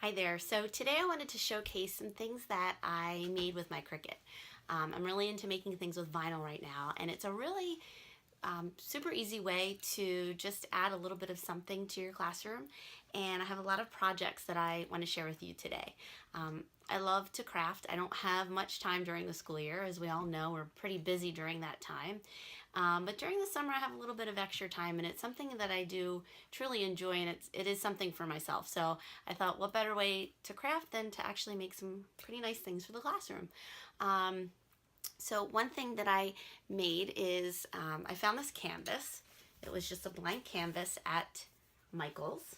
Hi there. So today I wanted to showcase some things that I made with my Cricut. I'm really into making things with vinyl right now, and it's a really super easy way to just add a little bit of something to your classroom. And I have a lot of projects that I want to share with you today. I love to craft. I don't have much time during the school year. As we all know, we're pretty busy during that time. But during the summer, I have a little bit of extra time, and it's something that I do truly enjoy, and it is something for myself. So I thought, what better way to craft than to actually make some pretty nice things for the classroom. So one thing that I made is I found this canvas. It was just a blank canvas at Michael's,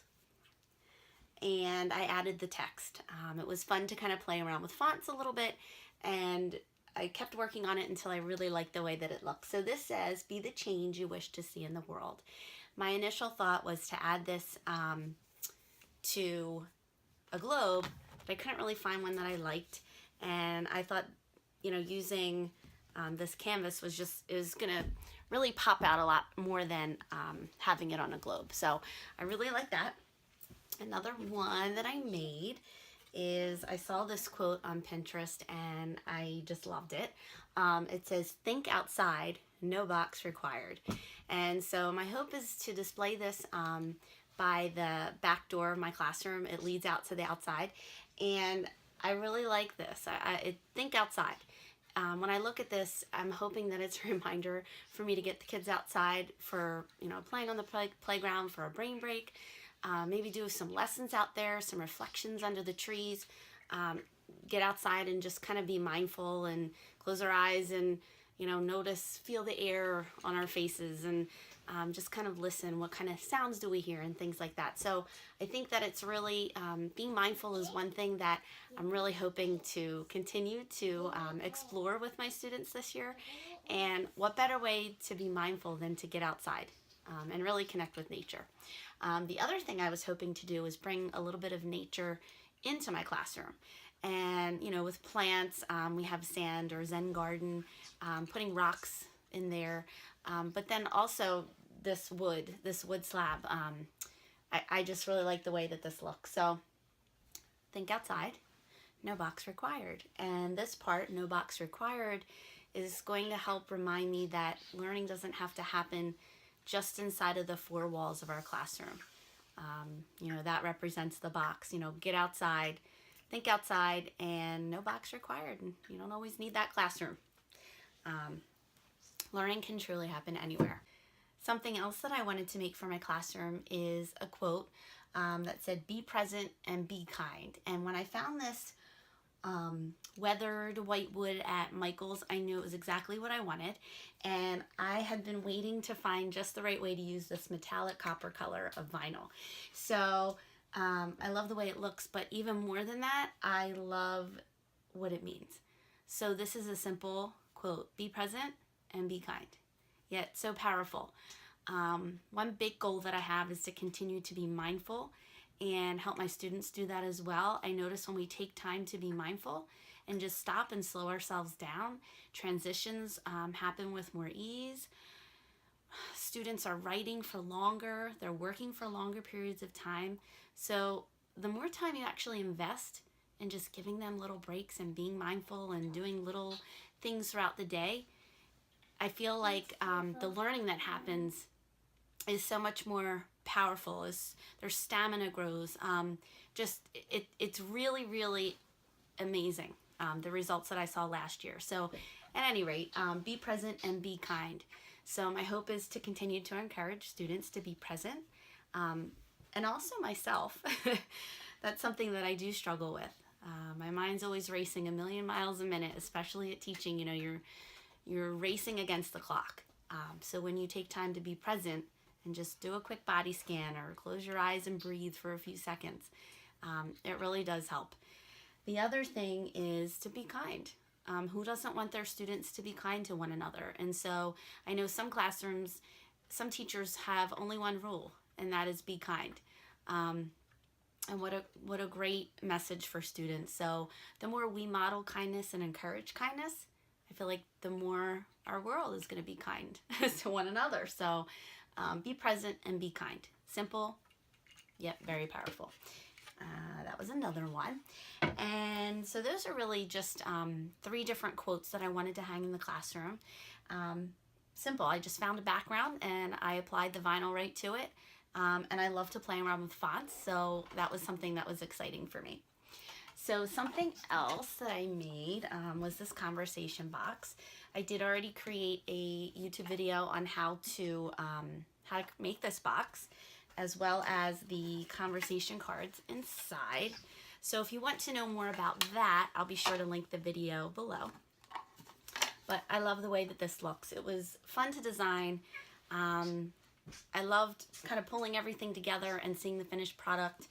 and I added the text. It was fun to kind of play around with fonts a little bit, and I kept working on it until I really liked the way that it looked. So this says, "Be the change you wish to see in the world." My initial thought was to add this to a globe, but I couldn't really find one that I liked, and I thought, using this canvas it was gonna really pop out a lot more than having it on a globe. So I really like that. Another one that I made is, I saw this quote on Pinterest and I just loved it. It says, "Think outside, no box required." And so my hope is to display this by the back door of my classroom. It leads out to the outside, and I really like this. Think outside. When I look at this, I'm hoping that it's a reminder for me to get the kids outside for, playing on the playground for a brain break. Maybe do some lessons out there, some reflections under the trees. Get outside and just kind of be mindful and close our eyes and, notice, feel the air on our faces, and just kind of listen. What kind of sounds do we hear and things like that. So I think that it's really, being mindful is one thing that I'm really hoping to continue to explore with my students this year. And what better way to be mindful than to get outside and really connect with nature. The other thing I was hoping to do was bring a little bit of nature into my classroom. And, with plants, we have sand or Zen garden, putting rocks in there. But then also this wood slab. I just really like the way that this looks. So think outside, no box required. And this part, no box required, is going to help remind me that learning doesn't have to happen just inside of the four walls of our classroom. That represents the box. Get outside, think outside, and no box required. And you don't always need that classroom. Learning can truly happen anywhere. Something else that I wanted to make for my classroom is a quote that said, "Be present and be kind." And when I found this weathered white wood at Michael's, I knew it was exactly what I wanted. And I had been waiting to find just the right way to use this metallic copper color of vinyl. So I love the way it looks, but even more than that, I love what it means. So this is a simple quote: "Be present and be kind," yet so powerful. One big goal that I have is to continue to be mindful and help my students do that as well. I notice when we take time to be mindful and just stop and slow ourselves down, transitions happen with more ease. Students are writing for longer, they're working for longer periods of time. So the more time you actually invest in just giving them little breaks and being mindful and doing little things throughout the day, I feel like the learning that happens is so much more powerful. As their stamina grows, it's really, really amazing, the results that I saw last year. So at any rate, be present and be kind. So my hope is to continue to encourage students to be present, and also myself. That's something that I do struggle with. My mind's always racing a million miles a minute, especially at teaching. You're racing against the clock. So when you take time to be present and just do a quick body scan or close your eyes and breathe for a few seconds, it really does help. The other thing is to be kind. Who doesn't want their students to be kind to one another? And so I know some classrooms, some teachers have only one rule, and that is be kind. And what a great message for students. So the more we model kindness and encourage kindness, I feel like the more our world is going to be kind to one another. So be present and be kind. Simple, yet very powerful. That was was another one. And so those are really just 3 different quotes that I wanted to hang in the classroom. Simple. I just found a background and I applied the vinyl right to it. And I love to play around with fonts, so that was something that was exciting for me. So something else that I made was this conversation box. I did already create a YouTube video on how to make this box, as well as the conversation cards inside. So if you want to know more about that, I'll be sure to link the video below. But I love the way that this looks. It was fun to design. I loved kind of pulling everything together and seeing the finished product.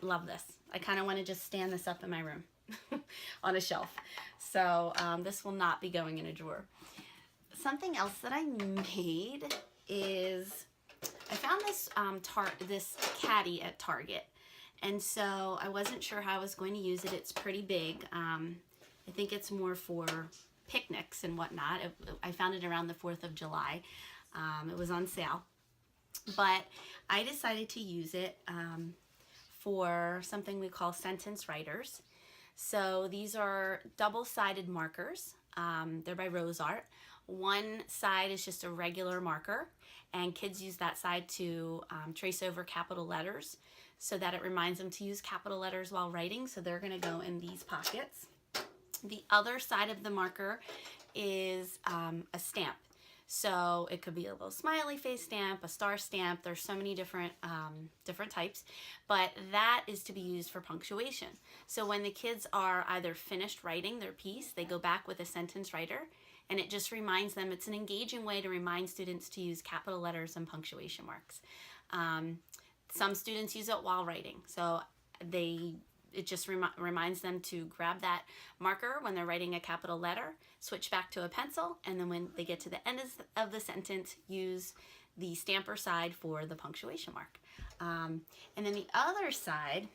Love this. I kind of want to just stand this up in my room on a shelf. So this will not be going in a drawer. Something else that I made is I found this this caddy at Target, and so I wasn't sure how I was going to use it. It's pretty big. I think it's more for picnics and whatnot. I found it around the 4th of July. It was on sale, but I decided to use it for something we call sentence writers. So these are double-sided markers. They're by Rose Art. One side is just a regular marker, and kids use that side to trace over capital letters so that it reminds them to use capital letters while writing. So they're going to go in these pockets. The other side of the marker is a stamp. So it could be a little smiley face stamp, a star stamp. There's so many different types, but that is to be used for punctuation. So when the kids are either finished writing their piece, they go back with a sentence writer, and it just reminds them. It's an engaging way to remind students to use capital letters and punctuation marks. Some students use it while writing, so it just reminds them to grab that marker when they're writing a capital letter, switch back to a pencil, and then when they get to the end of the sentence, use the stamper side for the punctuation mark. And then the other side,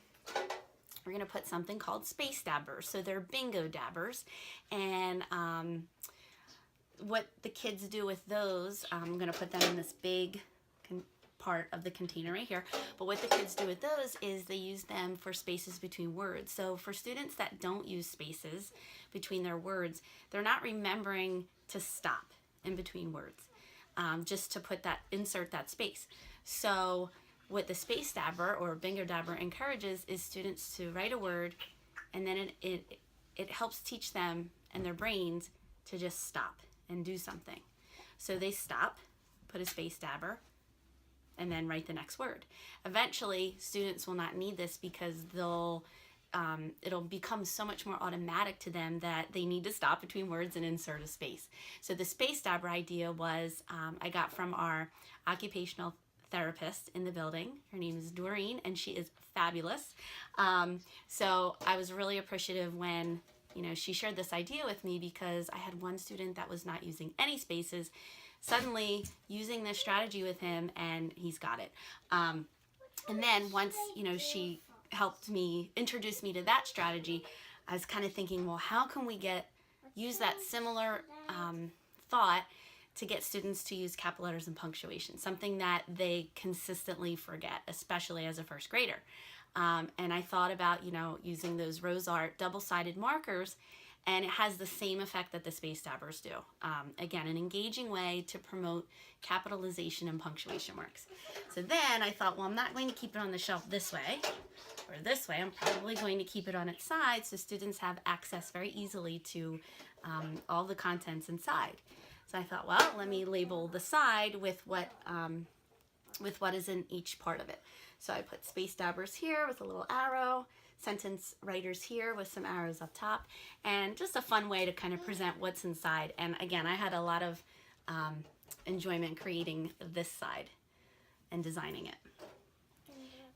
we're going to put something called space dabbers. So they're bingo dabbers, and what the kids do with those, I'm going to put them in this big part of the container right here, but what the kids do with those is they use them for spaces between words. So for students that don't use spaces between their words, they're not remembering to stop in between words, just to insert that space. So what the space dabber or bingo dabber encourages is students to write a word, and then it helps teach them and their brains to just stop and do something. So they stop, put a space dabber, and then write the next word. Eventually, students will not need this because it'll become so much more automatic to them that they need to stop between words and insert a space. So the space dabber idea was I got from our occupational therapist in the building. Her name is Doreen, and she is fabulous. So I was really appreciative when she shared this idea with me, because I had one student that was not using any spaces, suddenly using this strategy with him, and he's got it. And then once, she helped me, introduce me to that strategy, I was kind of thinking, well, how can we use that similar thought to get students to use capital letters and punctuation, something that they consistently forget, especially as a first grader. And I thought about, using those Rose Art double-sided markers, and it has the same effect that the space dabbers do. Again, an engaging way to promote capitalization and punctuation marks. So then I thought, well, I'm not going to keep it on the shelf this way or this way. I'm probably going to keep it on its side so students have access very easily to all the contents inside. So I thought, well, let me label the side with what is in each part of it. So I put space dabbers here with a little arrow, sentence writers here with some arrows up top, and just a fun way to kind of present what's inside. And again, I had a lot of enjoyment creating this side and designing it.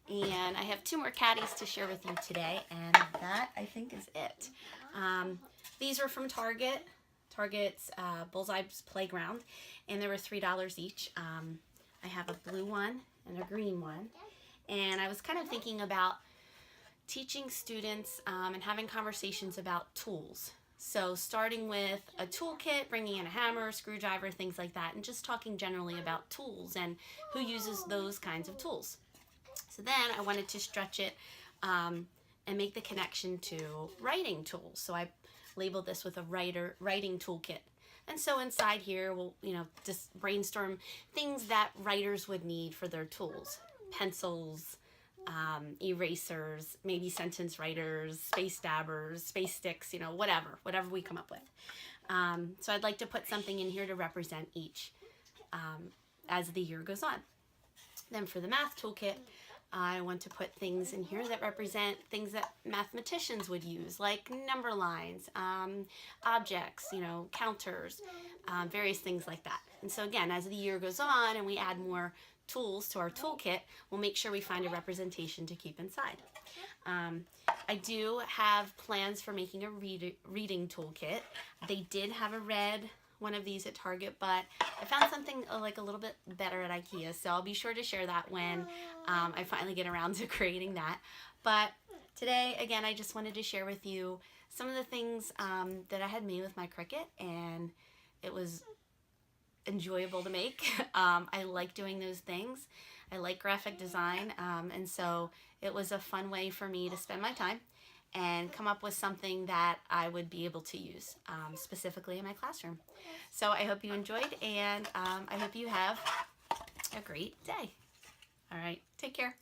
And I have 2 more caddies to share with you today, and that, I think, is it. These are from Target's Bullseye's Playground, and they were $3 each. I have a blue one and a green one, and I was kind of thinking about teaching students and having conversations about tools. So starting with a toolkit, bringing in a hammer, screwdriver, things like that, and just talking generally about tools and who uses those kinds of tools. So then I wanted to stretch it and make the connection to writing tools. So I labeled this with a writing toolkit. And so inside here, we'll, just brainstorm things that writers would need for their tools. Pencils, erasers, maybe sentence writers, space dabbers, space sticks, whatever we come up with. So I'd like to put something in here to represent each as the year goes on. Then for the math toolkit, I want to put things in here that represent things that mathematicians would use, like number lines, objects, counters, various things like that. And so again, as the year goes on and we add more tools to our toolkit, we'll make sure we find a representation to keep inside. I do have plans for making a reading toolkit. They did have a red one of these at Target, but I found something like a little bit better at IKEA, so I'll be sure to share that when I finally get around to creating that. But today, again, I just wanted to share with you some of the things that I had made with my Cricut, and it was enjoyable to make. I like doing those things. I like graphic design, and so it was a fun way for me to spend my time and come up with something that I would be able to use specifically in my classroom. So I hope you enjoyed, and I hope you have a great day. All right, take care.